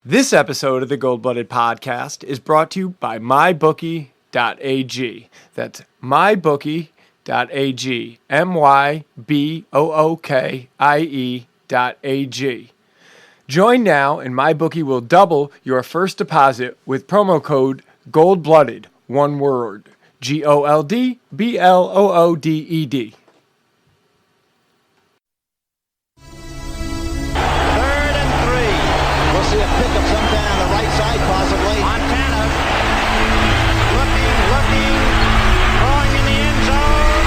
This episode of the Gold Blooded Podcast is brought to you by mybookie.ag. That's mybookie.ag. mybookie.ag. Join now and MyBookie will double your first deposit with promo code GOLDBLOODED. One word. GOLDBLOODED. See a pickup sometime on the right side, possibly. Montana looking, throwing in the end zone.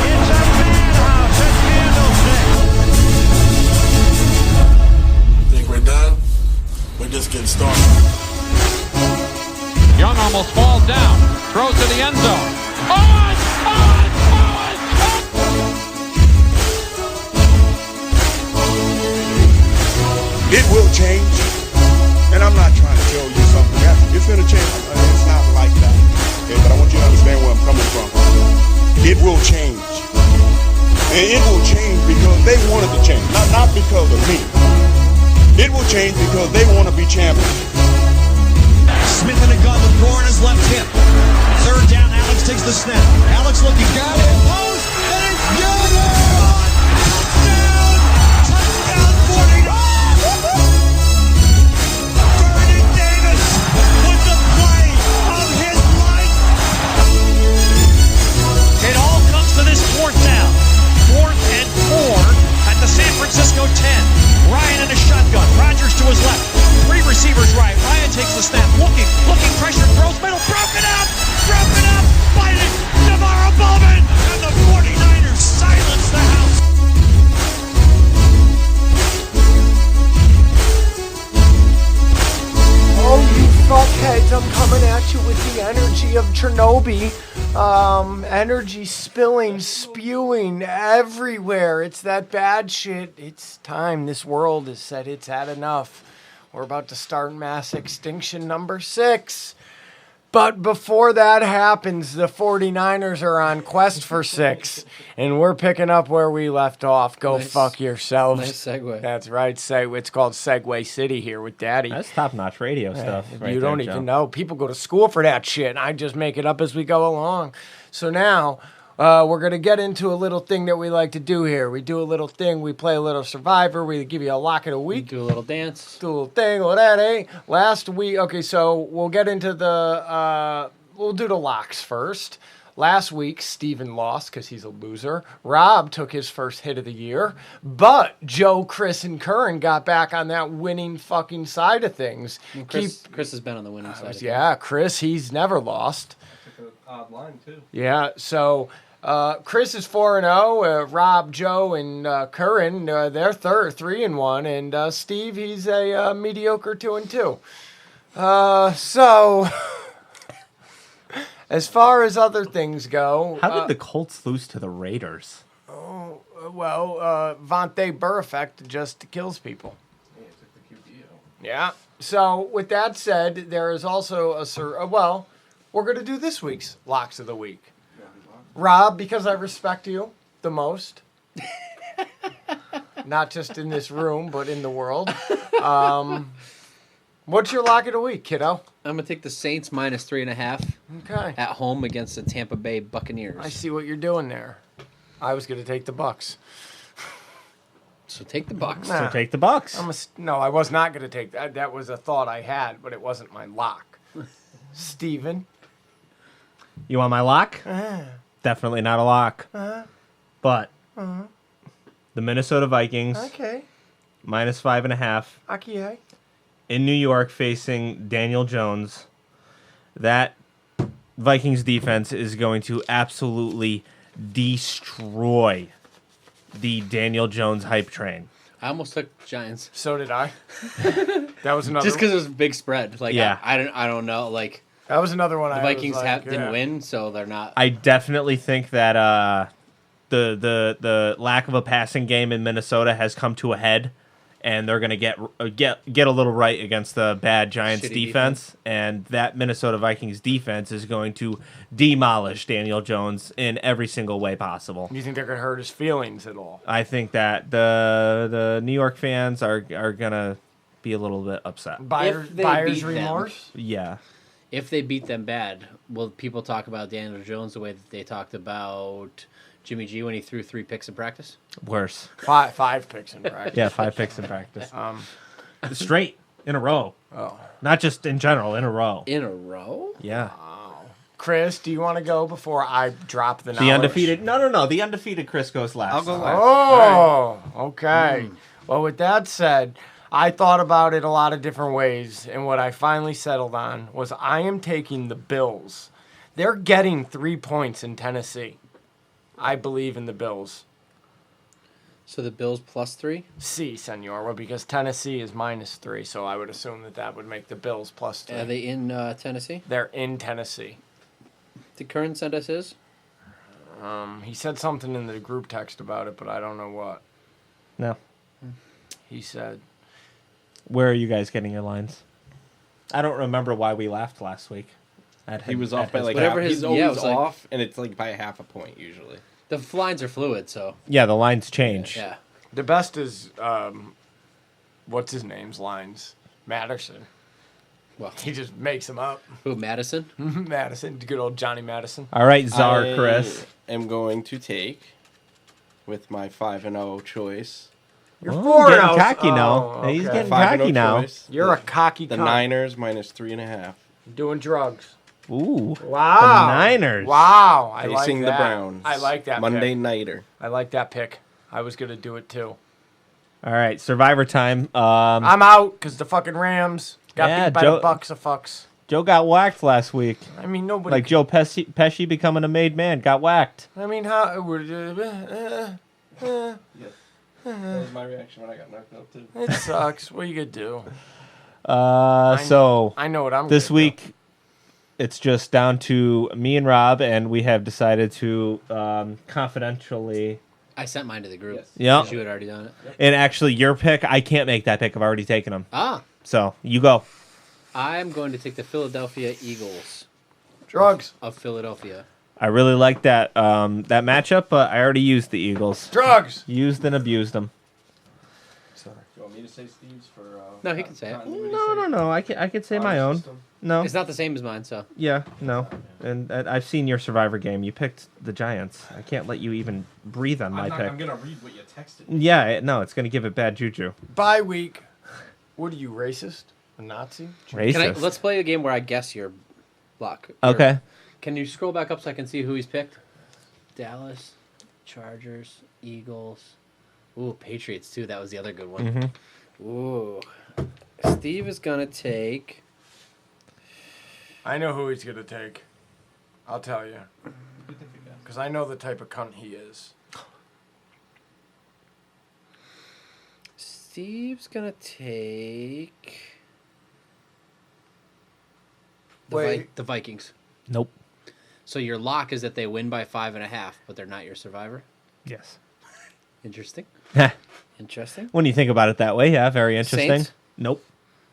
It's a madhouse at Candlestick. Think we're done? We're just getting started. Young almost falls down, throws to the end zone. It will change, and I'm not trying to tell you something. It's going to change. It's not like that. Okay, but I want you to understand where I'm coming from. It will change. And it will change because they wanted to change, not because of me. It will change because they want to be champions. Smith in a gun with Gore on his left hip. Third down, Alex takes the snap. Alex looking, got it, post, and it's good! Touchdown, 40. Vernon Davis with the play of his life. It all comes to this fourth down. 4th and 4 at the San Francisco 10. Ryan in a shotgun. Rodgers to his left. 3 receivers right. Ryan takes the snap. Looking, pressure, throws middle, broken up, biting, Navarro Bowman, and the 49ers silence the house. Oh, you fuckheads, I'm coming at you with the energy of Chernobyl. Energy spewing everywhere. It's that bad shit. It's time. This world has said it's had enough. We're about to start mass extinction number 6. But before that happens, the 49ers are on quest for 6. And we're picking up where we left off. Go fuck yourselves. Nice segue. That's right. It's called Segway City here with Daddy. That's top-notch radio stuff. Right You don't there, even Joe. know. People go to school for that shit. And I just make it up as we go along. So now we're going to get into a little thing that we like to do here. We do a little thing. We play a little Survivor. We give you a lock of the week. Do a little dance. Do a little thing. Well, that ain't. Last week, okay, so we'll get into we'll do the locks first. Last week, Steven lost because he's a loser. Rob took his first hit of the year. But Joe, Chris, and Curran got back on that winning fucking side of things. Chris has been on the winning side. Yeah, Chris, he's never lost. Odd line too. Yeah, so Chris is 4-0. Rob, Joe, and Curran, they're 3-1. And Steve, he's a mediocre 2-2. So, as far as other things go... How did the Colts lose to the Raiders? Vontae Burfict just kills people. Yeah, took the QB out. Yeah. So, with that said, there is also we're going to do this week's Locks of the Week. Rob, because I respect you the most. Not just in this room, but in the world. What's your Lock of the Week, kiddo? I'm going to take the Saints minus 3.5 Okay. at home against the Tampa Bay Buccaneers. I see what you're doing there. I was going to take the Bucks. So take the Bucks. Nah. So take the Bucks. No, I was not going to take that. That was a thought I had, but it wasn't my lock. Steven? You want my lock? Definitely not a lock. But the Minnesota Vikings Okay. minus 5.5 Okay. in New York facing Daniel Jones. That Vikings defense is going to absolutely destroy the Daniel Jones hype train. I almost took Giants. So did I. That was another. Just because it was a big spread. Like, Yeah. I don't know. Like, That was another one. the I Vikings was like, didn't win, so they're not. I definitely think that the lack of a passing game in Minnesota has come to a head, and they're going to get a little right against the bad Giants Shitty defense, and that Minnesota Vikings defense is going to demolish Daniel Jones in every single way possible. You think they're going to hurt his feelings at all? I think that the New York fans are going to be a little bit upset. Buyer's they beat them. remorse? Yeah. If they beat them bad, will people talk about Daniel Jones the way that they talked about Jimmy G when he threw 3 picks in practice? Worse. Five picks in practice. Yeah, 5 picks in practice. Straight in a row. Oh. Not just in general, in a row. In a row? Yeah. Chris, do you want to go before I drop the knowledge? The undefeated. No. The undefeated Chris goes last. I'll go last. Oh, okay. Well, with that said, I thought about it a lot of different ways, and what I finally settled on was I am taking the Bills. They're getting 3 points in Tennessee. I believe in the Bills. So the Bills +3? See, senor, well, because Tennessee is -3, so I would assume that would make the Bills +3. Are they in Tennessee? They're in Tennessee. Did Kern send us his? He said something in the group text about it, but I don't know what. No. He said, Where are you guys getting your lines? I don't remember why we laughed last week. He was off by like Whatever half. his- He's yeah, always it was like- off, and it's like by half a point usually. The lines are fluid, so Yeah, the lines change. yeah. the best is, what's his name's lines? Madison. Well, He just makes them up. who, Madison? Madison, good old Johnny Madison. All right, Czar Chris. I am going to take with my 5-0 choice. You're Oh, 4 getting now. cocky now. Oh, He's okay. getting 5-0 cocky now. choice. You're a cocky The cunt. Niners -3.5. Doing drugs. Ooh. Wow. The Niners. Wow. I like Facing that. the Browns. I like that Monday pick. nighter. I like that pick. I was going to do it too. All right, Survivor time. I'm out because the fucking Rams got Yeah, beat by Joe- the Bucks of fucks. Joe got whacked last week. I mean, nobody. Like Joe Pesci becoming a made man, got whacked. I mean, how. That was my reaction when I got knocked out too. It sucks. What are you going to do? So I know what I'm this gonna do. week, it's just down to me and Rob, and we have decided to confidentially. I sent mine to the group. Yes. Yeah. 'Cause you had already done it. And actually, your pick, I can't make that pick. I've already taken them. Ah, So you go. I'm going to take the Philadelphia Eagles Drugs. of Philadelphia. I really like that that matchup, but I already used the Eagles. Drugs. Used and abused them. Sorry. You want me to say Steve's for? No, he can say it. No. I could say my own. No. It's not the same as mine, so. Yeah. No. And I've seen your Survivor game. You picked the Giants. I can't let you even breathe on my pick. I'm gonna read what you texted. Yeah. No. It's gonna give it bad juju. Bye week. What are you, racist? A Nazi? Racist. Let's play a game where I guess your luck. Okay. Can you scroll back up so I can see who he's picked? Dallas, Chargers, Eagles. Ooh, Patriots too. That was the other good one. Ooh. Steve is gonna take. I know who he's going to take. I'll tell you. Because I know the type of cunt he is. Steve's gonna take. Wait. The Vikings. Nope. So your lock is that they win by 5.5, but they're not your survivor. Yes. Interesting. when Interesting. you think about it that way, yeah, very interesting. Saints? Nope.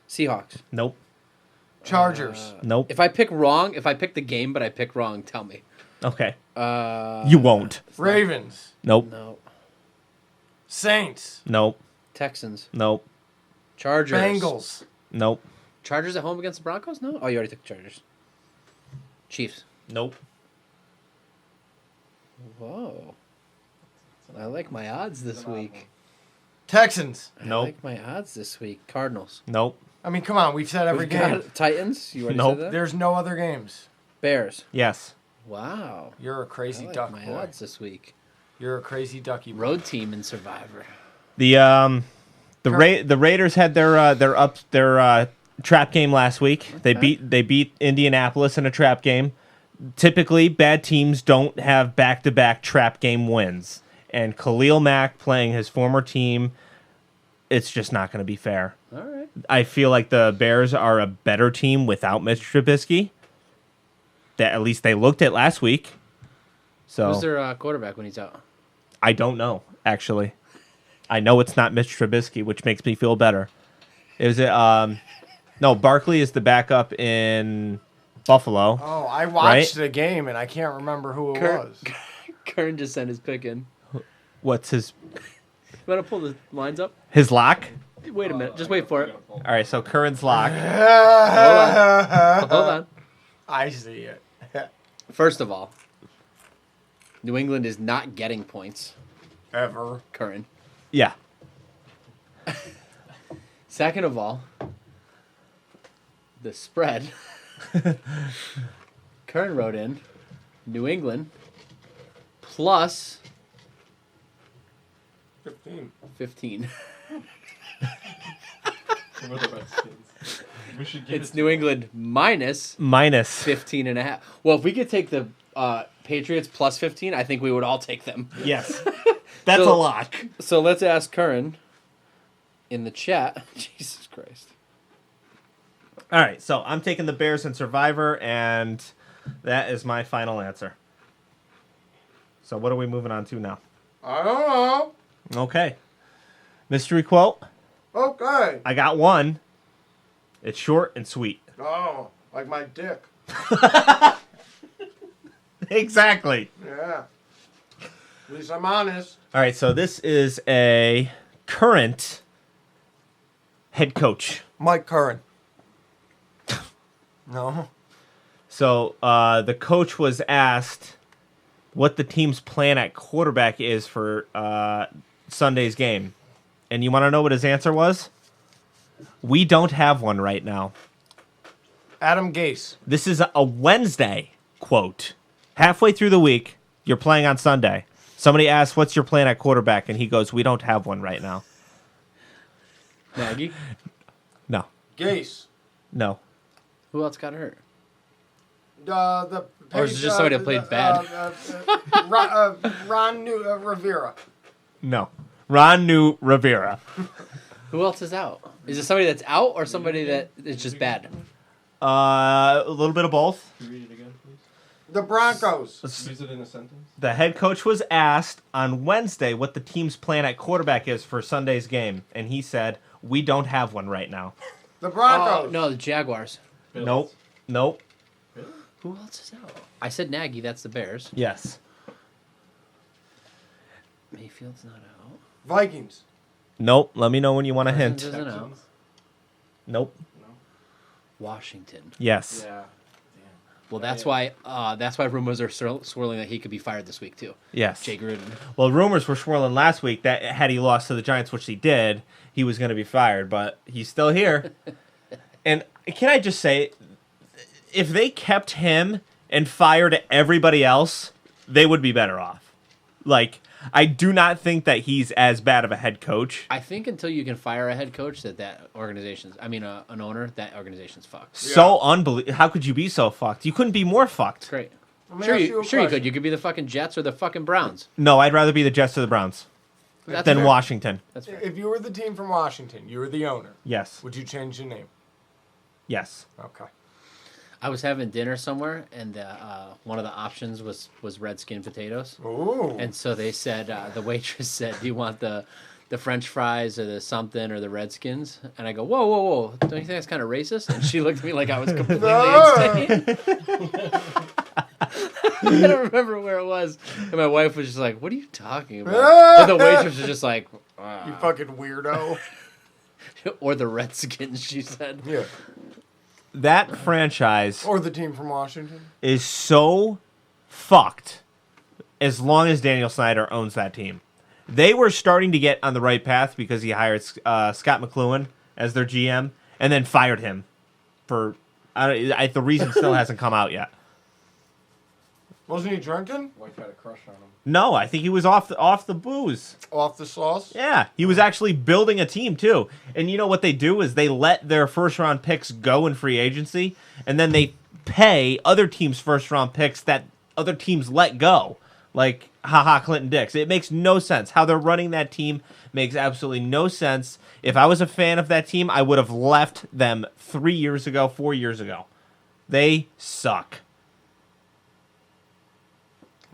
Seahawks. Nope. Chargers. Nope. If I pick wrong, if I pick the game but I pick wrong, tell me. Okay. Uh, You won't. Ravens. Nope. No. Saints. Nope. Texans. Nope. Chargers. Bengals. Nope. Chargers at home against the Broncos? No? Oh, you already took the Chargers. Chiefs. Nope. Whoa. I like my odds this week. Texans. I Nope. like my odds this week. Cardinals. Nope. I mean, come on. We've said every We've got game. Titans. You already Nope. said that? There's no other games. Bears. Yes. Wow. You're a I crazy like duck my boy. odds this week. You're a crazy ducky boy. Road team in Survivor. The Raiders had their trap game last week. They beat Indianapolis in a trap game. Typically, bad teams don't have back-to-back trap game wins. And Khalil Mack playing his former team, it's just not going to be fair. All right. I feel like the Bears are a better team without Mitch Trubisky. That at least they looked at last week. So Who's their quarterback when he's out? I don't know, actually. I know it's not Mitch Trubisky, which makes me feel better. Is it? No, Barkley is the backup in Buffalo. Oh, I watched the game and I can't remember who it was. Kern just sent his pick in. What's his You want to pull the lines up? his lock? Wait a minute. Just wait for it. All right, so Curran's lock. Hold on. I see it. First of all, New England is not getting points. Ever. Curran. Yeah. Second of all, the spread. Curran wrote in New England plus 15. It's New England minus 15 and a half. Well, if we could take the Patriots plus 15, I think we would all take them. Yes. That's So- a lock. So let's ask Curran in the chat. Jesus Christ. All right, so I'm taking the Bears and Survivor, and that is my final answer. So what are we moving on to now? I don't know. Okay. Mystery quote. Okay. I got one. It's short and sweet. Oh, like my dick. Exactly. Yeah. At least I'm honest. All right, so this is a current head coach. Mike Curran. No. So the coach was asked what the team's plan at quarterback is for Sunday's game. And you want to know what his answer was? We don't have one right now. Adam Gase. This is a Wednesday quote. Halfway through the week, you're playing on Sunday. Somebody asks, what's your plan at quarterback? And he goes, we don't have one right now. Maggie? No. Gase. No. Who else got hurt? The Or is it just somebody that played bad? Ron Rivera. No. Ron New Rivera. Who else is out? Is it somebody that's out or somebody that is just bad? A little bit of both. The Broncos. Use it in a sentence. The head coach was asked on Wednesday what the team's plan at quarterback is for Sunday's game. And he said, we don't have one right now. The Broncos. No, the Jaguars. Nope. Nope. Who else is out? I said Nagy. That's the Bears. Yes. Mayfield's not out. Vikings. Nope. Let me know when you want a Cousins hint. isn't out. Nope. Washington. Yes. Yeah. Well, that's why rumors are swirling that he could be fired this week too. Yes. Jay Gruden. Well, rumors were swirling last week that had he lost to the Giants, which he did, he was going to be fired, but he's still here. And can I just say, if they kept him and fired everybody else, they would be better off. Like, I do not think that he's as bad of a head coach. I think until you can fire a head coach, that organization's, an owner, that organization's fucked. So unbelievable. How could you be so fucked? You couldn't be more fucked. Great. Let me Sure, ask you you a could. question. You could be the fucking Jets or the fucking Browns. No, I'd rather be the Jets or the Browns That's than fair. Washington. That's fair. If you were the team from Washington, you were the owner, Yes. would you change the name? Yes. Okay. I was having dinner somewhere, and one of the options was Redskin potatoes. Ooh. And so they said, the waitress said, do you want the French fries or the something or the Redskins? And I go, whoa, whoa, whoa. Don't you think that's kind of racist? And she looked at me like I was completely insane. I don't remember where it was. And my wife was just like, what are you talking about? But the waitress was just like, You fucking weirdo. or the Redskins, she said. Yeah. That franchise Or the team from Washington. is so fucked as long as Daniel Snyder owns that team. They were starting to get on the right path because he hired Scott McLuhan as their GM and then fired him for the reason still hasn't come out yet. Wasn't he drinking? Wife had a crush on him. No, I think he was off the booze. Off the sauce? Yeah, he was actually building a team too. And you know what they do is they let their first round picks go in free agency, and then they pay other teams' first round picks that other teams let go. Like, haha, Clinton Dix. It makes no sense. How they're running that team makes absolutely no sense. If I was a fan of that team, I would have left them 3 years ago, 4 years ago. They suck.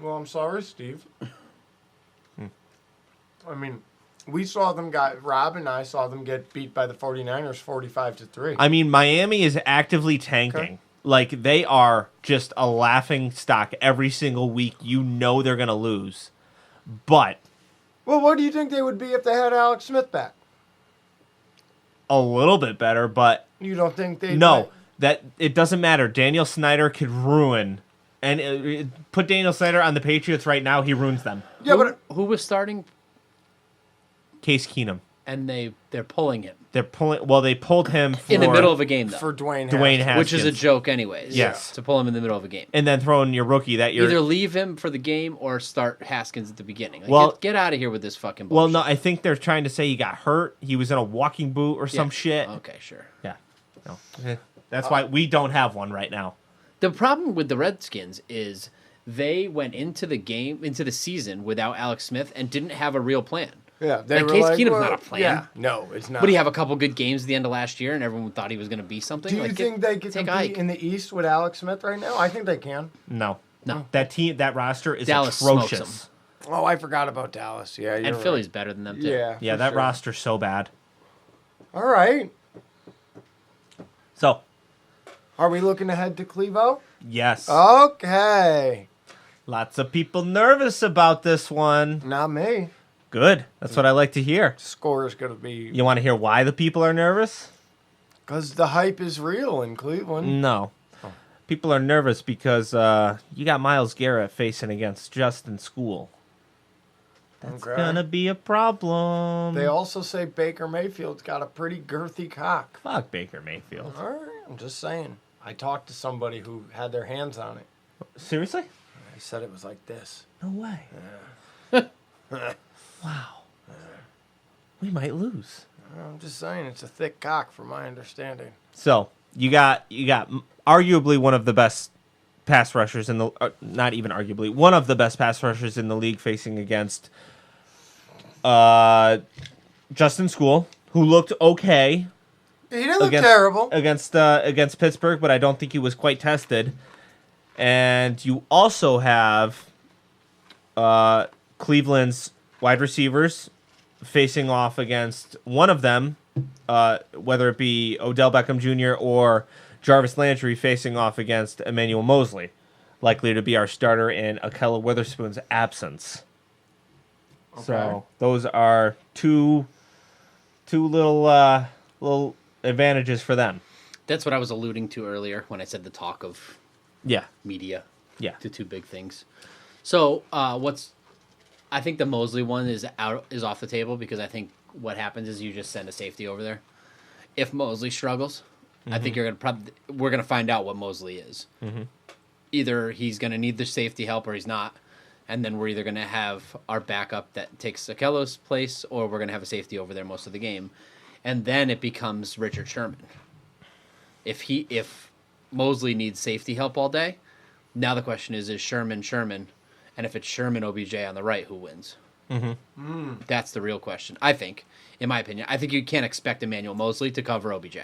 Well, I'm sorry, Steve. I mean, We saw them Rob and I saw them get beat by the 49ers 45-3. I mean, Miami is actively tanking. Okay. Like, they are just a laughing stock every single week. You know they're going to lose. But Well, what do you think they would be if they had Alex Smith back? a little bit better, but You don't think they? no, that it doesn't matter. Daniel Snyder could ruin, and put Daniel Snyder on the Patriots right now, he ruins them. Yeah, but Who was starting Case Keenum. and they're pulling him They pulled him for, in the middle of a game though, for Dwayne Haskins. which is a joke anyways. Yes. To pull him in the middle of a game. and then throwing your rookie that you're. Either leave him for the game or start Haskins at the beginning. Like, Well- get out of here with this fucking bullshit. Well, no, I think they're trying to say he got hurt. He was in a walking boot or some Yeah. shit. Okay, sure. Yeah. No. That's why we don't have one right now. The problem with the Redskins is they went into the season without Alex Smith and didn't have a real plan. Yeah, they Like, were Case like, Keenum's well, not a plan. Yeah, no, it's not. But he have a couple good games at the end of last year, and everyone thought he was going to be something. Do you Like, think they could take compete Ike. in the East with Alex Smith right now? I think they can. No. No. That roster is Dallas smokes atrocious. Oh, I forgot about Dallas. Yeah, you're And right. Philly's better than them too. Yeah, Yeah, for that sure. roster's so bad. All right. So, Are we looking ahead to Clevo? yes. Okay. Lots of people nervous about this one. Not me. Good. That's what I like to hear. Score is going to be... You want to hear why the people are nervous? Because the hype is real in Cleveland. No. People are nervous because you got Myles Garrett facing against Justin School. That's Okay. going to be a problem. They also say Baker Mayfield's got a pretty girthy cock. Fuck Baker Mayfield. All right, I'm just saying. I talked to somebody who had their hands on it. Seriously? He said it was like this. No way. Wow. We might lose. I'm just saying it's a thick cock from my understanding. So you got arguably one of the best pass rushers in the not even arguably one of the best pass rushers in the league facing against Justin School, who looked okay He didn't look terrible. against Pittsburgh, but I don't think he was quite tested. And you also have Cleveland's wide receivers facing off against one of them, whether it be Odell Beckham Jr. or Jarvis Landry facing off against Emmanuel Mosley, likely to be our starter in Akella Witherspoon's absence. Okay. So those are two little advantages for them. That's what I was alluding to earlier when I said the talk of Yeah, media. yeah. The two big things. So I think the Mosley one is off the table because I think what happens is you just send a safety over there. If Mosley struggles, I think we're gonna find out what Mosley is. Mm-hmm. Either he's gonna need the safety help or he's not, and then we're either gonna have our backup that takes Akello's place, or we're gonna have a safety over there most of the game, and then it becomes Richard Sherman. If Mosley needs safety help all day, now the question is Sherman? And if it's Sherman OBJ on the right, who wins? Mm-hmm. That's the real question, I think, in my opinion. I think you can't expect Emmanuel Mosley to cover OBJ.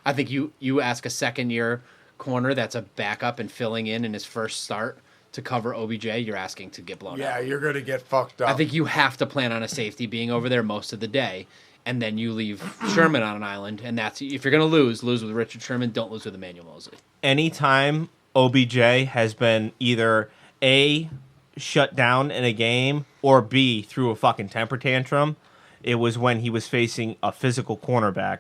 I think you ask a second-year corner that's a backup and filling in his first start to cover OBJ, you're asking to get blown out. Yeah, you're going to get fucked up. I think you have to plan on a safety being over there most of the day, and then you leave Sherman on an island, and that's if you're going to lose with Richard Sherman, don't lose with Emmanuel Mosley. Anytime OBJ has been either A, shut down in a game, or B, threw a fucking temper tantrum, it was when he was facing a physical cornerback,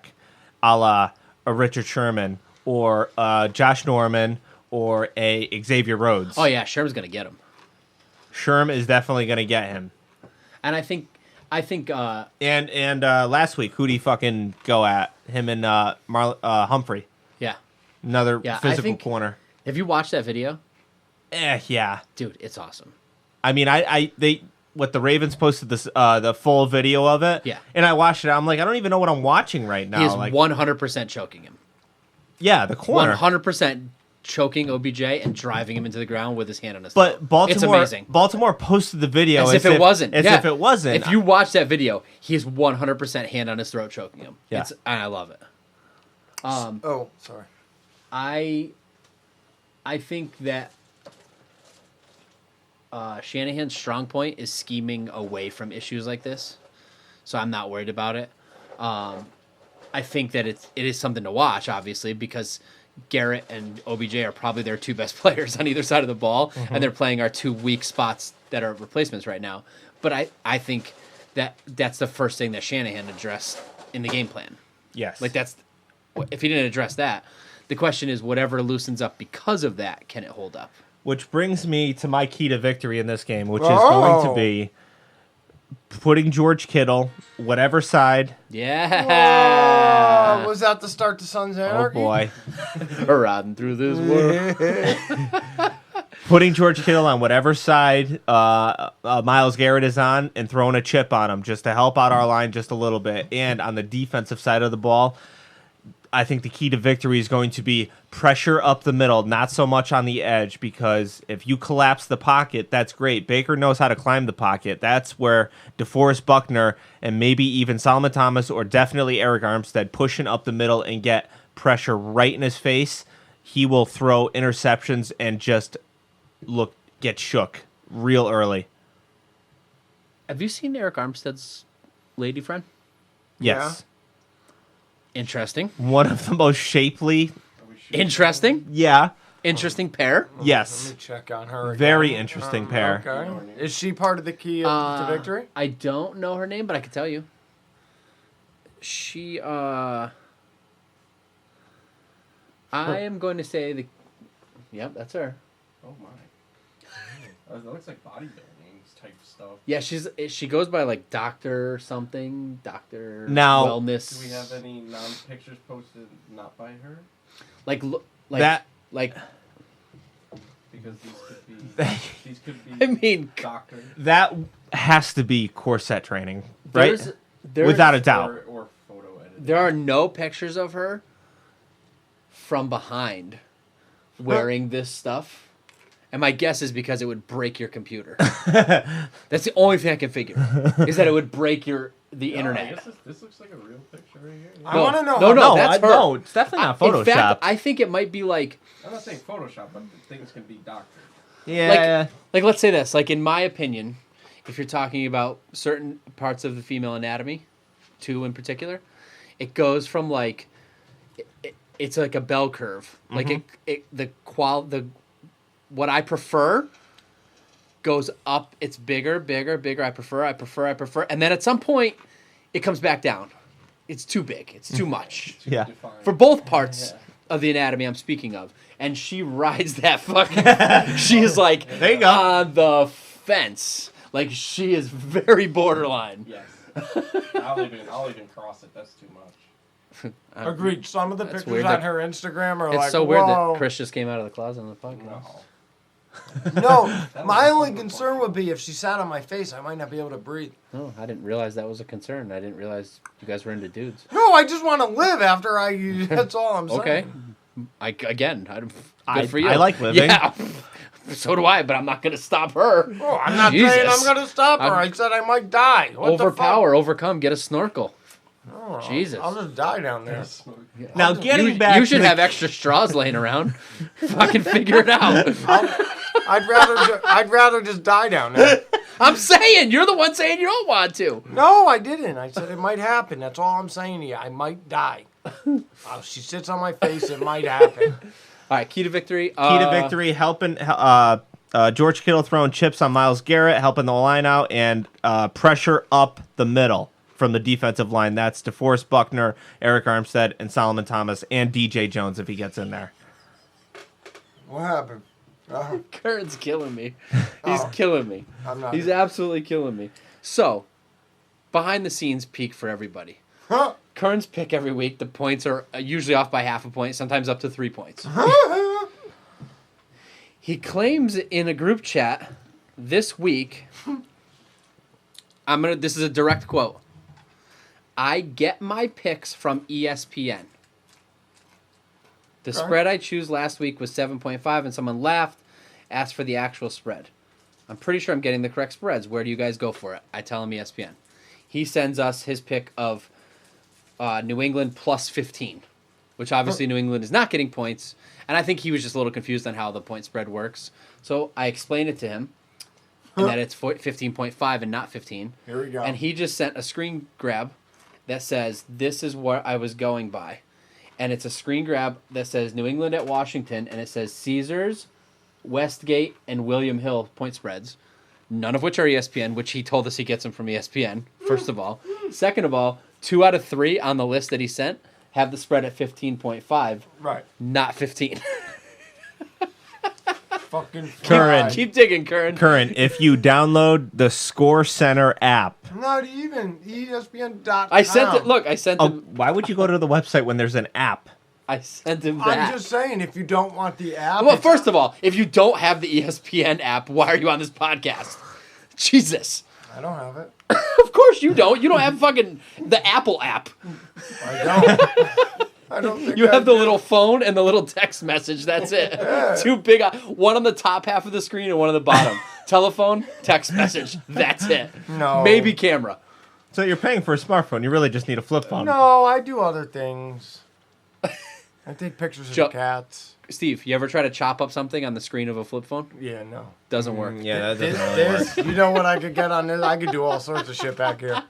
a la a Richard Sherman, or Josh Norman, or a Xavier Rhodes. Oh, yeah, Sherman's going to get him. Sherm is definitely going to get him. And I think And last week, who'd he fucking go at? Him and Humphrey. yeah. Another Yeah, I physical think- corner. Have you watched that video? Yeah. Dude, it's awesome. I mean, the Ravens posted this the full video of it. Yeah. And I watched it. I'm like, I don't even know what I'm watching right now. He is like, 100% choking him. yeah, the corner. 100% choking OBJ and driving him into the ground with his hand on his But throat. Baltimore, It's amazing. Baltimore posted the video As if it wasn't. As Yeah. if it wasn't. If you watch that video, he is 100% hand on his throat choking him. Yeah. And I love it. Oh, sorry. I think that Shanahan's strong point is scheming away from issues like this. so I'm not worried about it. I think that it is something to watch, obviously, because Garrett and OBJ are probably their two best players on either side of the ball, and they're playing our two weak spots that are replacements right now. But I think that's the first thing that Shanahan addressed in the game plan. Yes. Like if he didn't address that, the question is whatever loosens up because of that, can it hold up? Which brings me to my key to victory in this game, which is going to be putting George Kittle, whatever side. Yeah. Was that the start to Sons Oh, Anarchy? boy. Riding through this world. Putting George Kittle on whatever side Myles Garrett is on and throwing a chip on him just to help out our line just a little bit. And on the defensive side of the ball, I think the key to victory is going to be pressure up the middle, not so much on the edge, because if you collapse the pocket, that's great. Baker knows how to climb the pocket. That's where DeForest Buckner and maybe even Solomon Thomas or definitely Eric Armstead pushing up the middle and get pressure right in his face. He will throw interceptions and just get shook real early. Have you seen Eric Armstead's lady friend? Yes. Interesting. One of the most shapely. Interesting. Yeah. Interesting pair. Let Yes. me check on her again. Very interesting pair. Okay. Is she part of the key to victory? I don't know her name, but I can tell you. She, I am going to say yep, that's her. Oh my. That looks like bodybuilding type stuff. Yeah, she goes by like Doctor something, Doctor Now- Wellness. Do we have any non-pictures posted not by her? like That- like Because these could be I mean, doctors That has to be corset training, right? there's Without a doubt. or photo editing. there are no pictures of her from behind wearing this stuff. And my guess is because it would break your computer. That's the only thing I can figure. Is that it would break the I internet. guess this looks like a real picture right here. I want to know. No, that's her. No, it's definitely not Photoshopped. In fact, I think it might be like I'm not saying Photoshop, but things can be doctored. yeah. like let's say this. Like in my opinion, if you're talking about certain parts of the female anatomy, two in particular, it goes from like it's like a bell curve. Like what I prefer goes up. It's bigger. I prefer. And then at some point, it comes back down. It's too big. It's too much. Yeah. Defined. For both parts of the anatomy I'm speaking of. And she rides that fucking... she is like There you go. on the fence. Like she is very borderline. Yes. I'll even cross it. That's too much. Agreed. Some of the That's pictures weird on that- her Instagram are It's like, so weird whoa. that Chris just came out of the closet on the podcast. No. No, my only concern would be if she sat on my face, I might not be able to breathe. No, I didn't realize that was a concern. I didn't realize you guys were into dudes. No, I just want to live after I. That's all I'm saying. Okay. Good for you. I like living. Yeah. So do I, but I'm not going to stop her. Oh, I'm not Jesus. saying I'm going to stop her. I said I might die. What Overpower, overcome, get a snorkel. the fuck? Oh, Jesus. I'll just die down there. Now getting You back should to have extra straws laying around. Fucking figure it out. I'd rather just die down there. I'm saying, you're the one saying you don't want to. No, I didn't. I said it might happen. That's all I'm saying to you. I might die. She sits on my face. It might happen. All right, key to victory. key to victory, helping George Kittle throwing chips on Myles Garrett, helping the line out, and pressure up the middle from the defensive line. That's DeForest Buckner, Eric Armstead, and Solomon Thomas, and DJ Jones if he gets in there. What happened? Curran's killing me. He's killing me. I'm not. He's absolutely killing me. So, behind the scenes peak for everybody. Huh? Kern's pick every week. The points are usually off by half a point, sometimes up to 3 points. He claims in a group chat this week, this is a direct quote. I get my picks from ESPN. The spread I choose last week was 7.5, and someone laughed, asked for the actual spread. I'm pretty sure I'm getting the correct spreads. Where do you guys go for it? I tell him ESPN. He sends us his pick of New England plus 15, which obviously New England is not getting points. And I think he was just a little confused on how the point spread works. So I explained it to him. and that it's 15.5 and not 15. Here we go. And he just sent a screen grab that says, this is what I was going by. And it's a screen grab that says New England at Washington, and it says Caesars, Westgate, and William Hill point spreads, none of which are ESPN, which he told us he gets them from ESPN, first of all. Second of all, 2 out of 3 on the list that he sent have the spread at 15.5. Right. Not 15. Fucking Curran. Keep digging, Curran. Current, if you download the Score Center app. Not even ESPN.com. I sent it. Look, I sent Oh, him. why would you go to the website when there's an app? I sent him that. I'm just saying, if you don't want the app. Well, it's- first of all, if you don't have the ESPN app, why are you on this podcast? Jesus. I don't have it. Of course you don't. You don't have fucking the Apple app. I don't. I don't think You I have the do. little phone and the little text message. That's it. Two big, one on the top half of the screen and one on the bottom. Telephone, text message. That's it. No. Maybe camera. So you're paying for a smartphone. You really just need a flip phone. No, I do other things. I take pictures of Joe- cats. Steve, you ever try to chop up something on the screen of a flip phone? Yeah, no. Doesn't work. Yeah, that This, doesn't really work. you know what I could get on this? I could do all sorts of shit back here.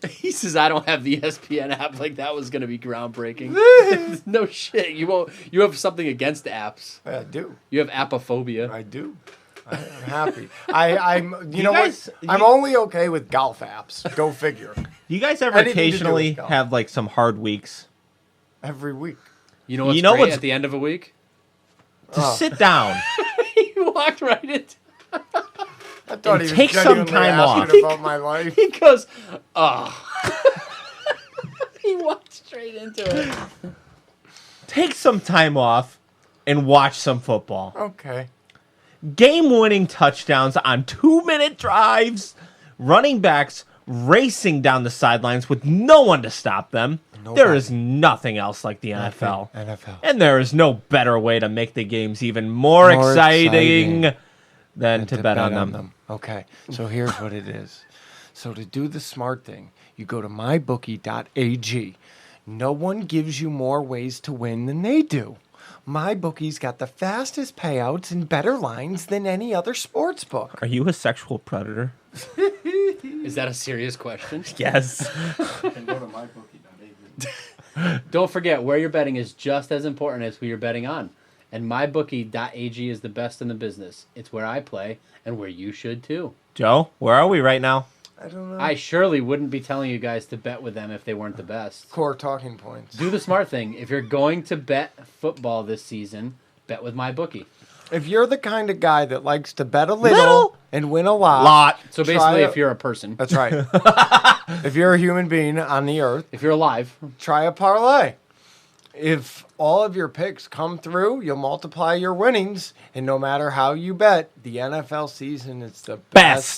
He says I don't have the ESPN app. Like that was gonna be groundbreaking. No shit. You won't. You have something against apps. I do. You have apophobia. I do. I'm happy. I'm. You know guys- what? I'm only okay with golf apps. Go figure. Do you guys ever Anything to do with occasionally golf. have like some hard weeks? Every week. You know what's You know great what's- at the end of a week? To sit down. He walked right into. I thought And he was take some genuinely time asking off. about my life. He goes, oh. He walked straight into it. Take some time off and watch some football. Okay. Game-winning touchdowns on 2-minute drives. Running backs racing down the sidelines with no one to stop them. There is nothing else like the NFL. NFL. And there is no better way to make the games even more exciting than to bet on them. Okay, so here's what it is. So to do the smart thing, you go to mybookie.ag. No one gives you more ways to win than they do. MyBookie's got the fastest payouts and better lines than any other sports book. Are you a sexual predator? Is that a serious question? Yes. And go to mybookie.ag. Don't forget, where you're betting is just as important as who you're betting on. And mybookie.ag is the best in the business. It's where I play and where you should too. Joe, where are we right now? I don't know. I surely wouldn't be telling you guys to bet with them if they weren't the best. Core talking points. Do the smart thing. If you're going to bet football this season, bet with MyBookie. If you're the kind of guy that likes to bet a little and win a lot. So try basically, a- if you're a person, That's right. If you're a human being on the earth, if you're alive, try a parlay. If all of your picks come through, you'll multiply your winnings. And no matter how you bet, the NFL season is the best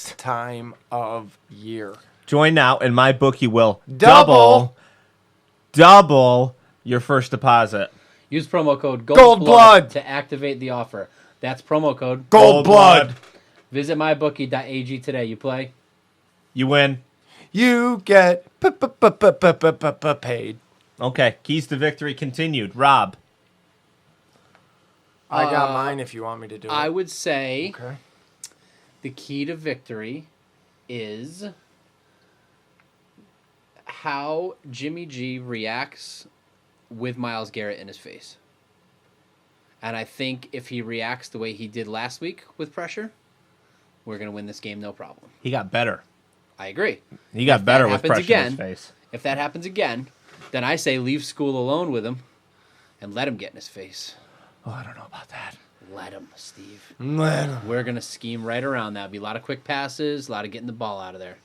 Best. time of year. Join now, and my bookie will Double. double your first deposit. use promo code Gold Blood. to activate the offer. That's promo code Gold blood. Visit mybookie.ag today. You play. You win. You get paid. Okay, keys to victory continued. Rob. I got mine if you want me to do it. I would say Okay. the key to victory is how Jimmy G reacts with Myles Garrett in his face. And I think if he reacts the way he did last week with pressure, we're going to win this game no problem. He got better. I agree. He got better with happens pressure in his again- face. If that happens again, then I say leave school alone with him and let him get in his face. Oh, I don't know about that. Let him, Steve. Man. We're going to scheme right around that. Be a lot of quick passes, a lot of getting the ball out of there.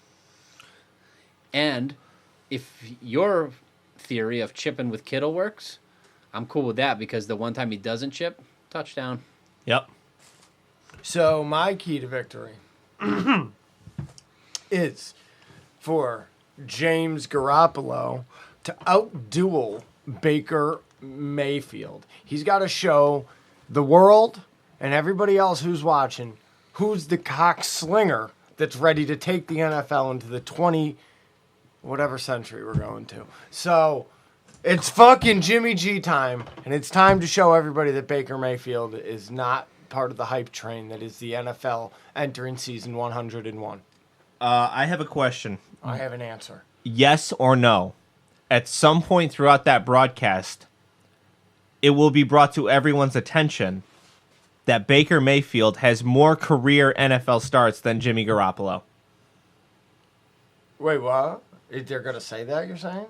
And if your theory of chipping with Kittle works, I'm cool with that because the one time he doesn't chip, touchdown. Yep. So my key to victory is for James Garoppolo to outduel Baker Mayfield. He's got to show the world and everybody else who's watching who's the cock slinger that's ready to take the NFL into the 20 whatever century we're going to. So it's fucking Jimmy G time, and it's time to show everybody that Baker Mayfield is not part of the hype train that is the NFL entering season 101? I have a question. I have an answer. Yes or no? At some point throughout that broadcast, it will be brought to everyone's attention that Baker Mayfield has more career NFL starts than Jimmy Garoppolo. Wait, what? They're going to say that, you're saying?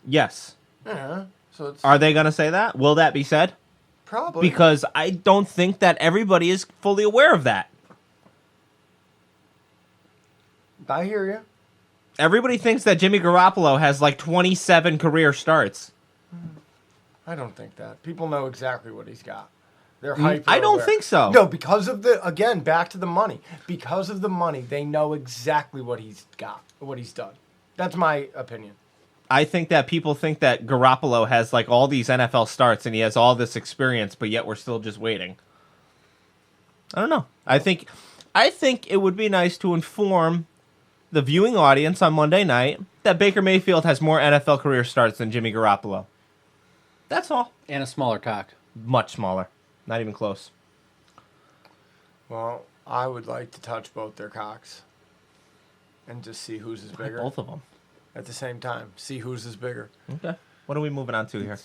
Yes. Yeah. So it's Are they going to say that? Will that be said? probably. Because I don't think that everybody is fully aware of that. I hear you. Everybody thinks that Jimmy Garoppolo has like 27 career starts. I don't think that. People know exactly what he's got. They're hyper I don't aware. think so. No, because of again, back to the money. Because of the money, they know exactly what he's got, what he's done. That's my opinion. I think that people think that Garoppolo has like all these NFL starts and he has all this experience, but yet we're still just waiting. I don't know. I think it would be nice to inform the viewing audience on Monday night that Baker Mayfield has more NFL career starts than Jimmy Garoppolo. That's all. And a smaller cock. Much smaller. Not even close. Well, I would like to touch both their cocks and just see whose is bigger Both of them. at the same time. See whose is bigger. Okay. What are we moving on to here?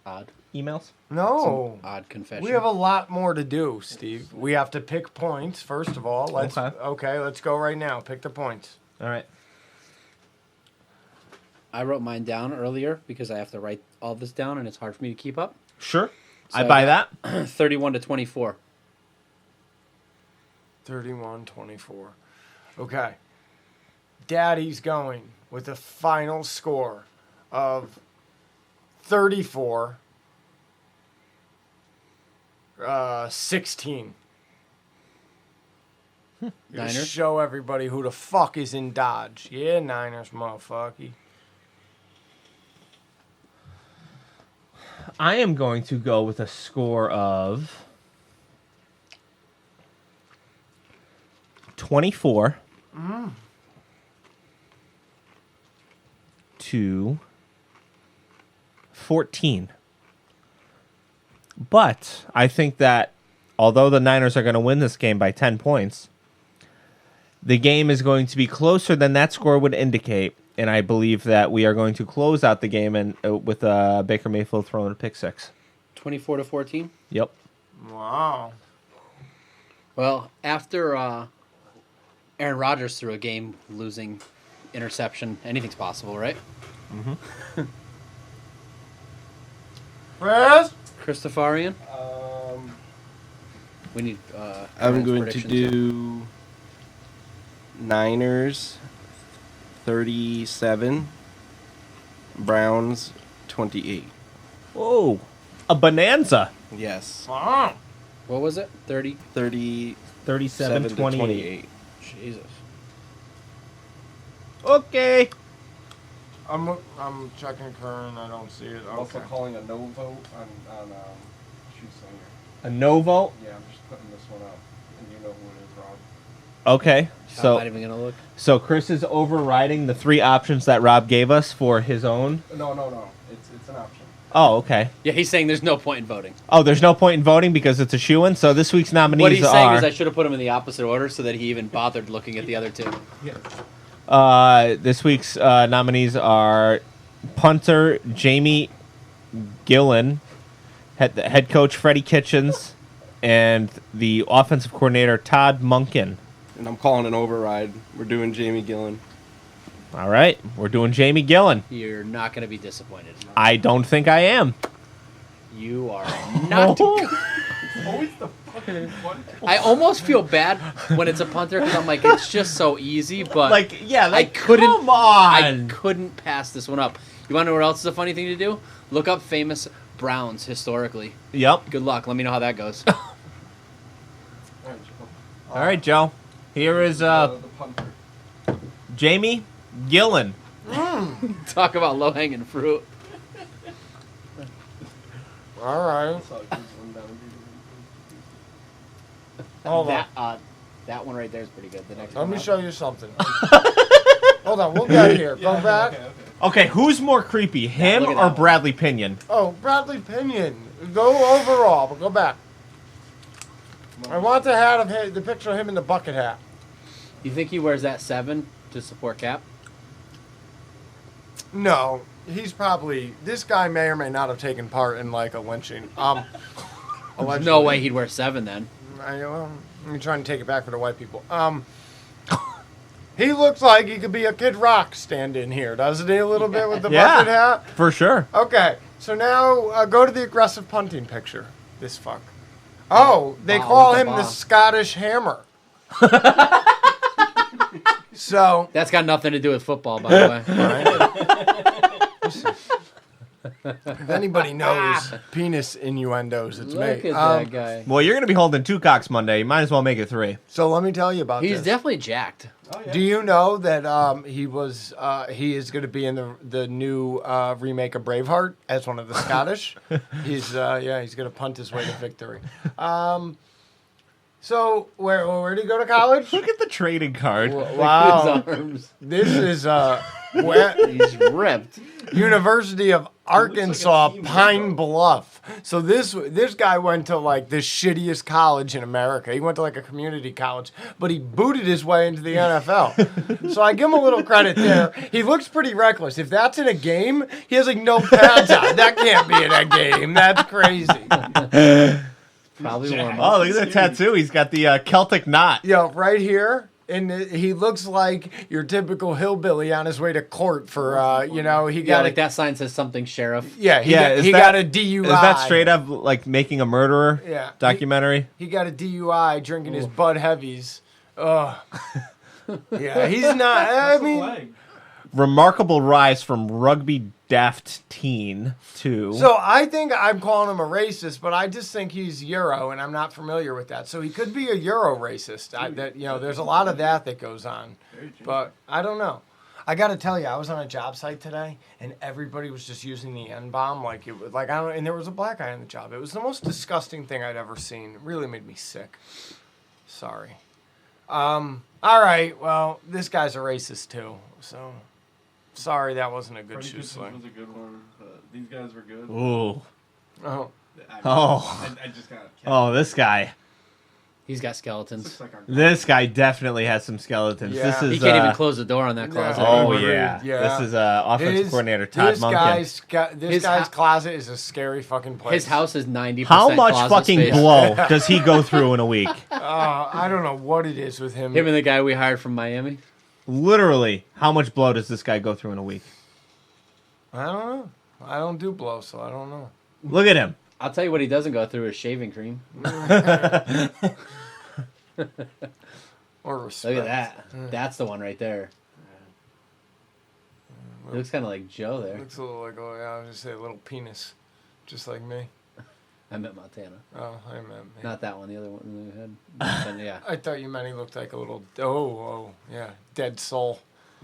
Odd. Emails? No. Odd confession. We have a lot more to do, Steve. We have to pick points, first of all. Okay, let's go right now. Pick the points. All right. I wrote mine down earlier because I have to write all this down and it's hard for me to keep up. Sure. So I buy that. 31-24. 31-24. Okay. Daddy's going with a final score of 34-16. Niners? Show everybody who the fuck is in Dodge. Yeah, Niners, motherfucker. I am going to go with a score of 24 to 14. But I think that although the Niners are going to win this game by 10 points, the game is going to be closer than that score would indicate. And I believe that we are going to close out the game and with Baker Mayfield throwing a pick six. 24-14? Yep. Wow. Well, after Aaron Rodgers threw a game losing interception, anything's possible, right? Chris? Christopharian? We need I'm Aaron's going to predictions. do Niners 37, Browns 28. Whoa. A bonanza. Yes. Wow. What was it? 30? 37 to 28. Jesus. Okay. I'm checking current. I don't see it. I'm also Okay. calling a no vote on Shoe Singer. A no vote. Yeah, I'm just putting this one up, and you know who it is, Rob. Okay. I'm not even going to look. So Chris is overriding the three options that Rob gave us for his own. No. It's an option. Oh, okay. Yeah, he's saying there's no point in voting. Oh, there's no point in voting because it's a shoo-in. So this week's nominees What he's saying are is I should have put him in the opposite order so that he even bothered looking at the other two. this week's nominees are punter Jamie Gillen, head coach Freddie Kitchens, and the offensive coordinator Todd Monken. And I'm calling an override. We're doing Jamie Gillen. All right, we're doing Jamie Gillen. You're not going to be disappointed. I don't think I am. You are not. Always the fucking one. I almost feel bad when it's a punter because I'm like, it's just so easy, but I couldn't. Come on. I couldn't pass this one up. You want to know what else is a funny thing to do? Look up famous Browns historically. Yep. Good luck. Let me know how that goes. All right, Joe. Here is The punter. Jamie Gillen. Talk about low hanging fruit. All right. Hold on. That one right there is pretty good. The next Let one. me show you something. Hold on. We'll get here. Go back. Okay, who's more creepy, him look at or that one. Bradley Pinion? Oh, Bradley Pinion. Go overall, but go back. I want the hat of him, the picture of him in the bucket hat. You think he wears that 7 to support Cap? No, he's probably. This guy may or may not have taken part in like a lynching. There's no way he'd wear 7 then. I'm trying to take it back for the white people. He looks like he could be a Kid Rock stand-in here, doesn't he? A little bit with the bucket hat. For sure. Okay, so now go to the aggressive punting picture. This fuck. Oh, they call him the Scottish Hammer. So that's got nothing to do with football, by the way. If anybody knows penis innuendos, it's Look me. at that guy. Well, you're going to be holding 2 cocks Monday. You might as well make it 3. So let me tell you about He's this. definitely jacked. Oh, yeah. Do you know that he is going to be in the new remake of Braveheart as one of the Scottish? He's going to punt his way to victory. So where did he go to college? Look at the trading card. Wow, His arms. this is He's ripped. University of Arkansas, Pine Bluff. So this guy went to like the shittiest college in America. He went to like a community college, but he booted his way into the NFL. So I give him a little credit there. He looks pretty reckless. If that's in a game, he has like no pads on. That can't be in a game. That's crazy. Probably warm Oh, look at the tattoo. He's got the Celtic knot. Yo, right here. And he looks like your typical hillbilly on his way to court for, he got Yeah, like that sign says something sheriff. Yeah, he is got that- a DUI. Is that straight up like Making a Murderer documentary? He got a DUI drinking his Bud Heavies. Ugh. Yeah, he's not. I mean, Remarkable rise from rugby daft teen to... so I think I'm calling him a racist, but I just think he's Euro, and I'm not familiar with that. So he could be a Euro racist. There's a lot of that goes on, but I don't know. I got to tell you, I was on a job site today, and everybody was just using the N-bomb like it was like I don't. And there was a black guy on the job. It was the most disgusting thing I'd ever seen. It really made me sick. Sorry. All right. Well, this guy's a racist too. So sorry, that wasn't a good Freddie shoe Kitchens sling. was a good one. These guys were good. Ooh. Oh. I just got. Oh, this guy. He's got skeletons. Looks like our This guy definitely has some skeletons. Yeah. This is He can't even close the door on that closet. Oh Agreed, yeah. yeah. This is offensive coordinator Todd Monken. This guy's closet is a scary fucking place. His house is 90%. How much closet fucking space. blow does he go through in a week? I don't know what it is with him. Him and the guy we hired from Miami. Literally, how much blow does this guy go through in a week? I don't know. I don't do blow, so I don't know. Look at him. I'll tell you what he doesn't go through is shaving cream. Or respect. Look at that. That's the one right there. It looks kind of like Joe there. Looks a little like, I was just say a little penis, just like me. I meant Montana. Oh, I meant me. Not that one, the other one in the head. But yeah. I thought you meant he looked like a little. Yeah, dead soul.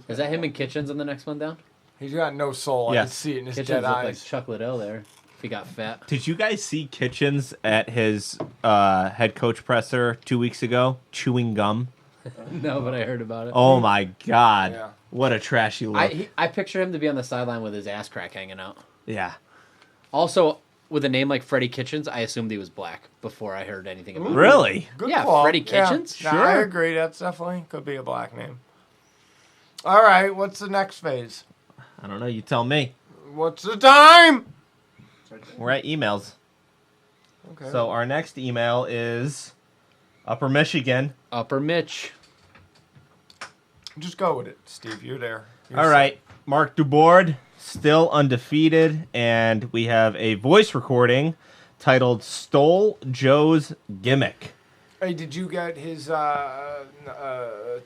Is that him and Kitchens on the next one down? He's got no soul. I Yes. can see it in his Kitchens dead looked eyes. like Chuck Liddell there. If he got fat. Did you guys see Kitchens at his head coach presser 2 weeks ago chewing gum? No, but I heard about it. Oh my God. Yeah. What a trashy look. I picture him to be on the sideline with his ass crack hanging out. Yeah. Also, with a name like Freddie Kitchens, I assumed he was black before I heard anything about him. Really? Good Yeah, call. Freddie Kitchens? Yeah. Nah, I agree. That's definitely could be a black name. All right, what's the next phase? I don't know. You tell me. What's the time? We're at emails. Okay. So our next email is Upper Michigan. Upper Mitch. Just go with it, Steve. You're there. You're All right. Mark Dubourg, still undefeated. And we have a voice recording titled Stole Joe's Gimmick. Hey, did you get his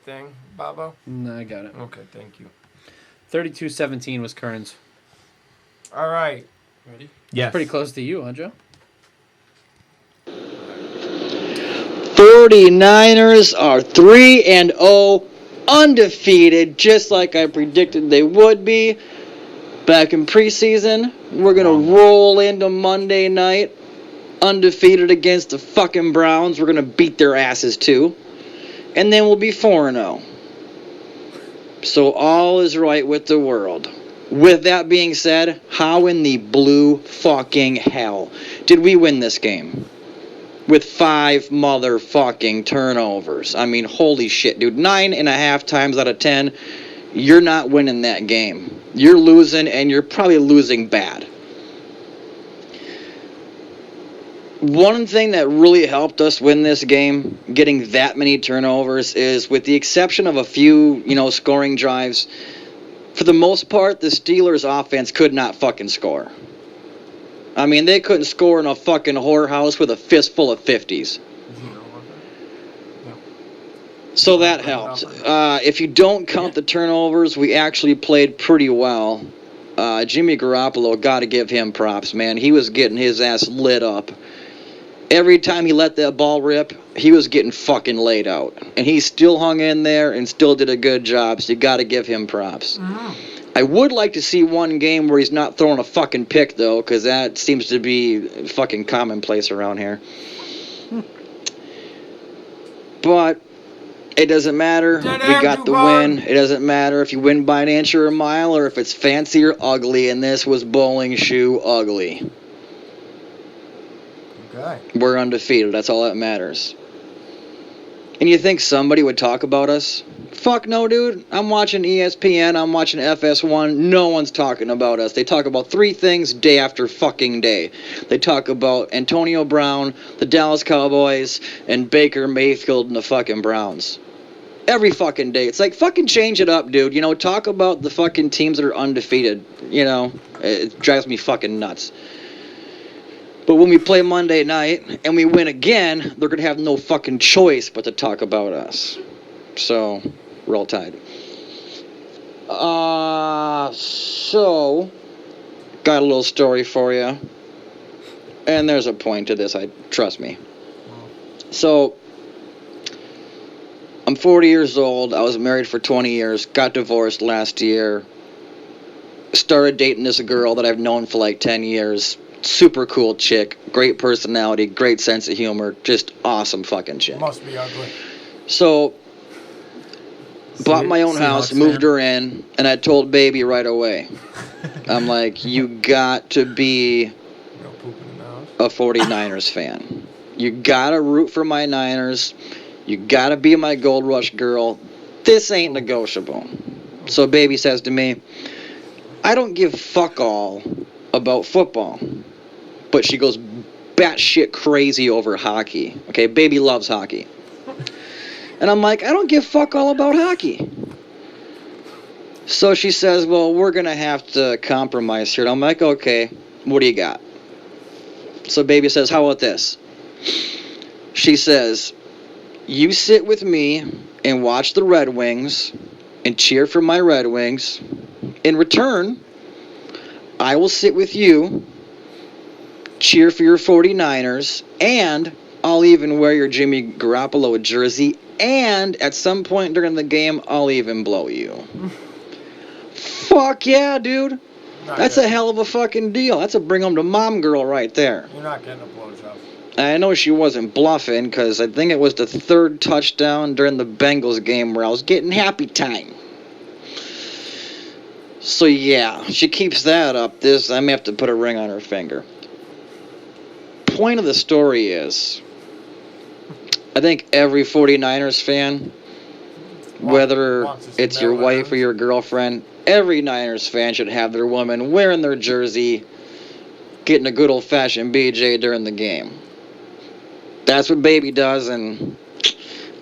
thing, Bobo? No, I got it. Okay, thank you. 32-17 was Kern's. All right. Ready? Yes. Pretty close to you, huh, Joe? 49ers are 3-0, undefeated, just like I predicted they would be. Back in preseason, we're going to roll into Monday night, undefeated against the fucking Browns. We're going to beat their asses, too. And then we'll be 4-0. So all is right with the world. With that being said, how in the blue fucking hell did we win this game? with 5 motherfucking turnovers. I mean, holy shit, dude. 9.5 times out of 10, you're not winning that game. You're losing, and you're probably losing bad. One thing that really helped us win this game, getting that many turnovers, is with the exception of a few, scoring drives, for the most part, the Steelers' offense could not fucking score. I mean, they couldn't score in a fucking whorehouse with a fistful of 50s. So that helped. If you don't count the turnovers, we actually played pretty well. Jimmy Garoppolo, got to give him props, man. He was getting his ass lit up. Every time he let that ball rip, he was getting fucking laid out. And he still hung in there and still did a good job, so you got to give him props. I would like to see one game where he's not throwing a fucking pick, though, because that seems to be fucking commonplace around here. But it doesn't matter. We got the win. It doesn't matter if you win by an inch or a mile or if it's fancy or ugly, and this was bowling shoe ugly. Okay. We're undefeated. That's all that matters. And you think somebody would talk about us? Fuck no, dude. I'm watching ESPN. I'm watching FS1. No one's talking about us. They talk about 3 things day after fucking day. They talk about Antonio Brown, the Dallas Cowboys, and Baker Mayfield and the fucking Browns. Every fucking day. It's like, fucking change it up, dude. Talk about the fucking teams that are undefeated. It drives me fucking nuts. But when we play Monday night and we win again, they're going to have no fucking choice but to talk about us. So, roll tide. So, got a little story for you. And there's a point to this, trust me. So, I'm 40 years old. I was married for 20 years. Got divorced last year. Started dating this girl that I've known for like 10 years. Super cool chick, great personality, great sense of humor, just awesome fucking chick. Must be ugly. So, bought my own house, moved her in, and I told baby right away. I'm like, you got to be a 49ers fan. You got to root for my Niners. You got to be my Gold Rush girl. This ain't negotiable. So baby says to me, I don't give fuck all about football. But she goes batshit crazy over hockey. Okay, baby loves hockey. And I'm like, I don't give fuck all about hockey. So she says, well, we're going to have to compromise here. And I'm like, okay, what do you got? So baby says, how about this? She says, you sit with me and watch the Red Wings and cheer for my Red Wings. In return, I will sit with you, cheer for your 49ers, and I'll even wear your Jimmy Garoppolo jersey, and at some point during the game, I'll even blow you. Fuck yeah, dude. That's a hell of a fucking deal. That's a bring home to mom girl right there. You're not getting a blowjob. I know she wasn't bluffing, because I think it was the 3rd touchdown during the Bengals game where I was getting happy time. So yeah, she keeps that up. I may have to put a ring on her finger. Point of the story is, I think every 49ers fan, whether it's your wife or your girlfriend, every Niners fan should have their woman wearing their jersey, getting a good old-fashioned BJ during the game. That's what baby does, and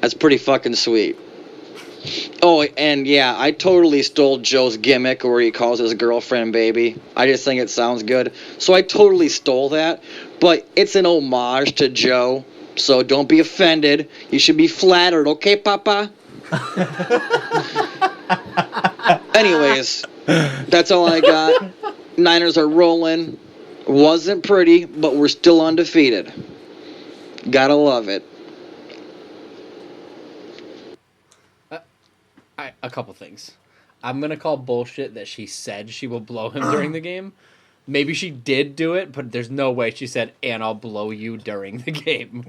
that's pretty fucking sweet. Oh, and yeah, I totally stole Joe's gimmick where he calls his girlfriend baby. I just think it sounds good. So I totally stole that, but it's an homage to Joe, so don't be offended. You should be flattered, okay, Papa? Anyways, that's all I got. Niners are rolling. Wasn't pretty, but we're still undefeated. Gotta love it. A couple things. I'm going to call bullshit that she said she will blow him during the game. Maybe she did do it, but there's no way she said, and I'll blow you during the game.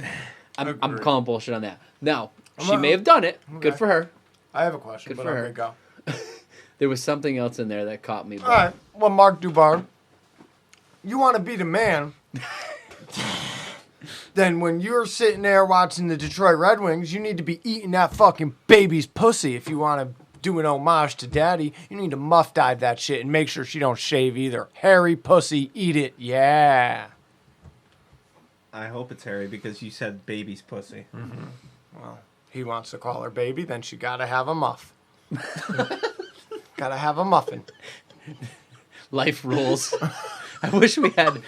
I'm calling bullshit on that. Now, she may have done it. Okay. Good for her. I have a question. Good for her. Go. There was something else in there that caught me. All right. Well, Mark Dubar, you want to be the man. then when you're sitting there watching the Detroit Red Wings, you need to be eating that fucking baby's pussy if you want to do an homage to daddy. You need to muff dive that shit and make sure she don't shave either. Hairy pussy, eat it. Yeah. I hope it's hairy because you said baby's pussy. Mm-hmm. Well, he wants to call her baby, then she gotta have a muff. Gotta have a muffin. Life rules. I wish we had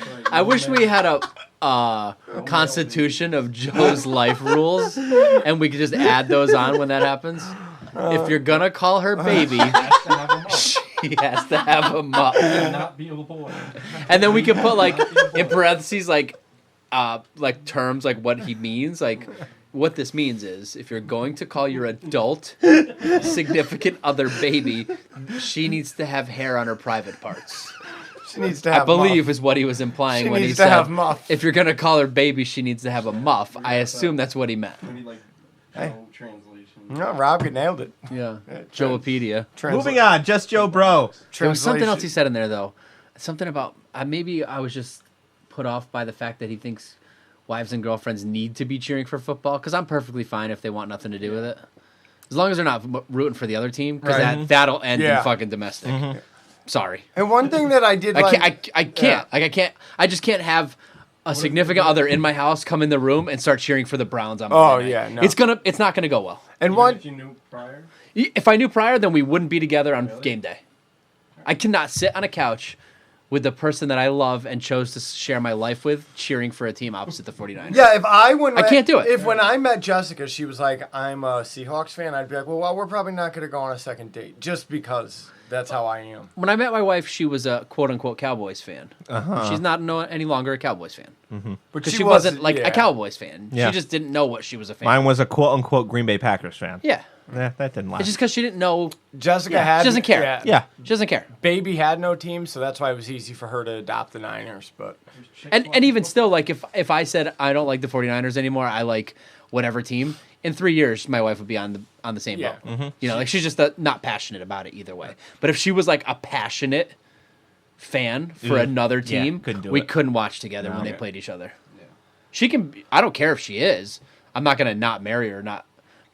a constitution of Joe's life rules, and we could just add those on when that happens. If you're gonna call her baby, she has to have a muff. Not be a boy. And then we could put like in parentheses like terms like what he means. Like what this means is if you're going to call your adult significant other baby, she needs to have hair on her private parts. She needs to have I believe muff. is what he was implying She when he needs to said have muff. if you're gonna call her baby, she needs to have a muff. I assume that's what he meant. We need like Hey. no translation. No, Rob nailed it. Yeah. Joepedia. Moving on, just Joe Bro. There was something else he said in there though. Something about maybe I was just put off by the fact that he thinks wives and girlfriends need to be cheering for football, because I'm perfectly fine if they want nothing to do with it, as long as they're not rooting for the other team, because Right. that'll end Yeah. in fucking domestic. Sorry, And one thing that I did I like... can't I just can't have a significant other in my house come in the room and start cheering for the Browns on Monday night. yeah, no. It's not gonna go well. And Even one... if you knew prior. If I knew prior, then we wouldn't be together on game day. I cannot sit on a couch with the person that I love and chose to share my life with cheering for a team opposite the 49ers. Yeah, if I can't do it. If when I met Jessica, she was like, I'm a Seahawks fan, I'd be like, well, we're probably not going to go on a second date just because that's how I am. When I met my wife, she was a quote-unquote Cowboys fan. She's not any longer a Cowboys fan. But Because she wasn't like a Cowboys fan. Yeah. She just didn't know what she was a fan Mine was a quote-unquote Green Bay Packers fan. Yeah. Yeah, that didn't last. It's just because she didn't know. Jessica Yeah, had... she doesn't care. Yeah. She doesn't care. Baby had no team, so that's why it was easy for her to adopt the Niners. But And even still, like, if I said I don't like the 49ers anymore, I like whatever team, in 3 years, my wife would be on the same Yeah. boat. You know, like, she's just not passionate about it either way. But if she was, like, a passionate fan for another Yeah, team, couldn't do we it. couldn't watch together when they played each other. She can... I don't care if she is. I'm not going to not marry her,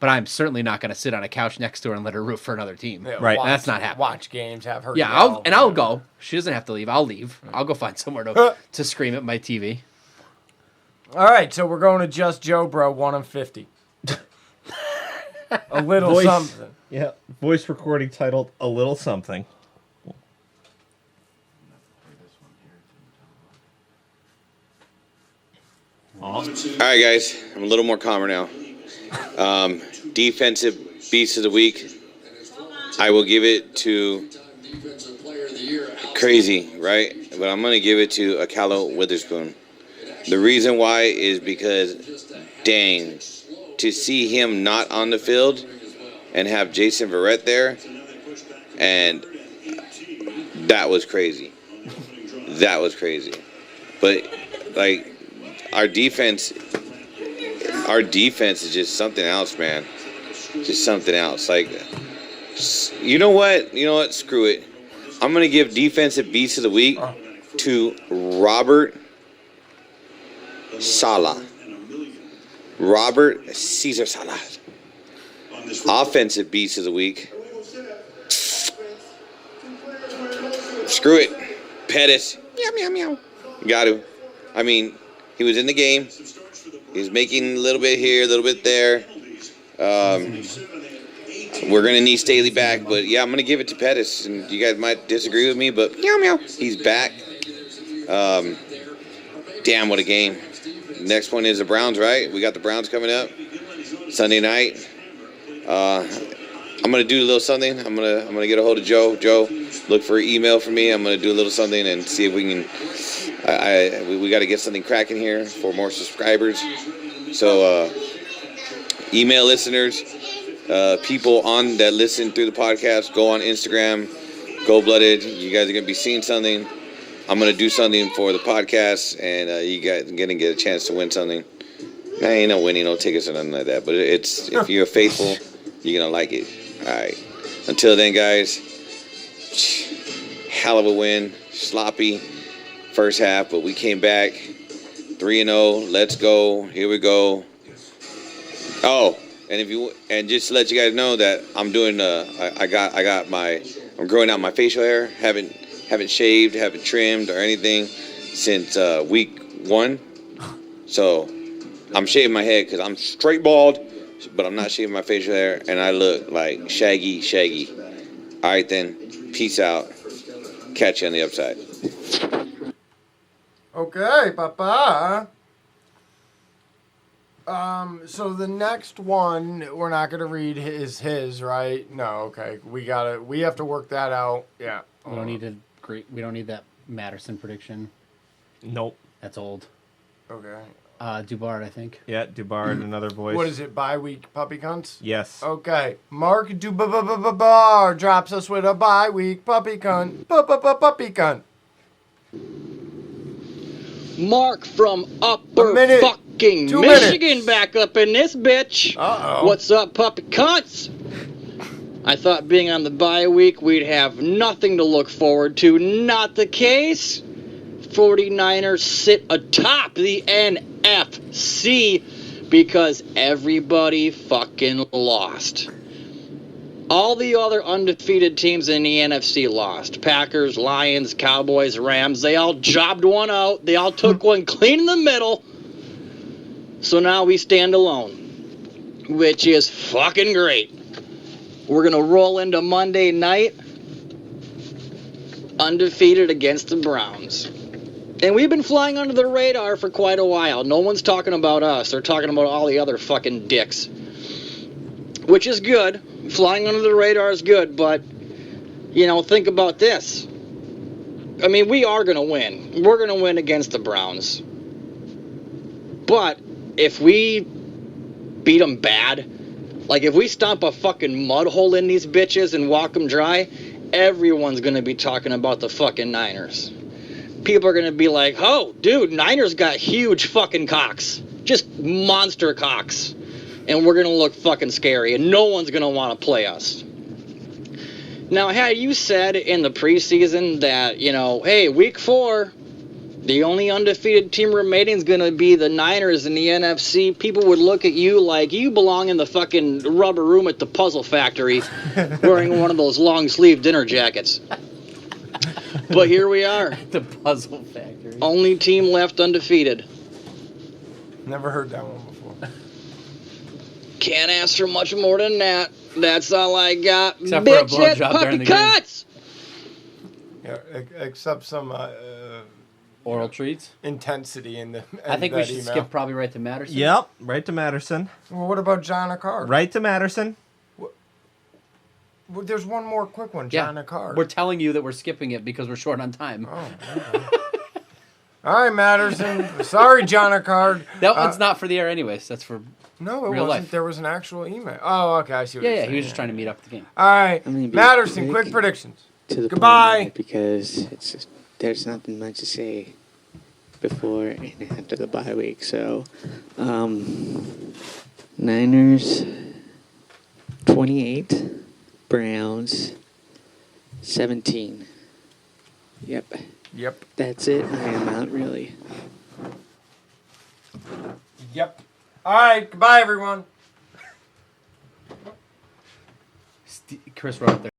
but I'm certainly not going to sit on a couch next to her and let her root for another team. yeah, Right. That's not happening. Watch games, have her... Yeah, yell. I'll go. She doesn't have to leave. I'll leave. I'll go find somewhere to scream at my TV. All right, so we're going to Just Joe Bro, 1 of 50. A little something. Yeah, voice recording titled "A Little Something." All right, guys, I'm a little more calmer now. Defensive Beast of the Week. I will give it to Crazy, right? But I'm going to give it to Akalo Witherspoon. The reason why is because, dang, to see him not on the field and have Jason Verrett there, and that was crazy. That was crazy. But, like, our defense is just something else, man. Just something else. Like, you know what? Screw it. I'm going to give Defensive Beast of the Week to Robert Saleh. Robert Caesar Saleh. Offensive Beast of the Week. Screw it. Pettis. Meow, meow, meow. Got to. I mean, he was in the game. He was making a little bit here, a little bit there. We're going to need Staley back, but yeah, I'm going to give it to Pettis. And you guys might disagree with me, but meow, meow. He's back. Damn, what a game. Next one is the Browns, right? We got the Browns coming up Sunday night. I'm going to do a little something. I'm going to get a hold of Joe. Joe, look for an email from me. I'm going to do a little something and see if we can... we got to get something cracking here for more subscribers. So, email listeners, people that listen through the podcast, go on Instagram, Go Blooded. You guys are going to be seeing something. I'm going to do something for the podcast, and you guys are going to get a chance to win something. I ain't no winning, no tickets or nothing like that, but if you're faithful, you're going to like it. All right. Until then, guys, hell of a win. Sloppy first half, but we came back, 3-0. Let's go. Here we go. Oh, and just to let you guys know that I'm doing I'm growing out my facial hair. Haven't shaved, haven't trimmed or anything since week 1. So I'm shaving my head because I'm straight bald, but I'm not shaving my facial hair, and I look like shaggy. All right then, peace out. Catch you on the upside. Okay, Papa. So the next one we're not gonna read is his, right? No, okay. We have to work that out. Yeah. We don't need that Matterson prediction. Nope. That's old. Okay. Dubard, I think. Yeah, Dubard, another voice. What is it, bye-week puppy cunts? Yes. Okay. Mark Dubar drops us with a bye-week puppy cunt. Puppy cunt. Mark from Upper minute. fucking 2 Michigan minutes. back up in this bitch. Uh-oh. What's up, puppy cunts? I thought being on the bye week we'd have nothing to look forward to. Not the case. 49ers sit atop the NFC because everybody fucking lost. All the other undefeated teams in the NFC lost. Packers, Lions, Cowboys, Rams, they all jobbed one out. They all took one clean in the middle. So now we stand alone, which is fucking great. We're going to roll into Monday night undefeated against the Browns. And we've been flying under the radar for quite a while. No one's talking about us. They're talking about all the other fucking dicks. Which is good. Flying under the radar is good, but, think about this. I mean, we are going to win. We're going to win against the Browns. But if we beat them bad, like if we stomp a fucking mud hole in these bitches and walk them dry, everyone's going to be talking about the fucking Niners. People are going to be like, oh, dude, Niners got huge fucking cocks. Just monster cocks. And we're going to look fucking scary. And no one's going to want to play us. Now, had you said in the preseason that, hey, week 4, the only undefeated team remaining is going to be the Niners in the NFC, people would look at you like you belong in the fucking rubber room at the Puzzle Factory wearing one of those long-sleeve dinner jackets. But here we are. The Puzzle Factory. Only team left undefeated. Never heard that one before. Can't ask for much more than that. That's all I got. Except for a Bitches, blowjob during puppy the game. cuts! Yeah, except some Oral treats. intensity in the. I think we that should email. skip probably right to Matterson. Yep, right to Matterson. Well, what about John Acard? Right to Matterson. Well, there's one more quick one, John Acard. We're telling you that we're skipping it because we're short on time. Oh, okay. All right, Matterson. Sorry, John Acard. That one's not for the air anyways. That's for No, it real wasn't. life. There was an actual email. Oh, okay. I see what you're saying. He was just trying to meet up at the game. All right. I'm gonna be Matterson, quick predictions. To the Goodbye. point because it's just, there's nothing much to say before and after the bye week. So, Niners 28, Browns 17. Yep. That's it. I am out really. Yep. All right. Goodbye, everyone. Chris wrote up there.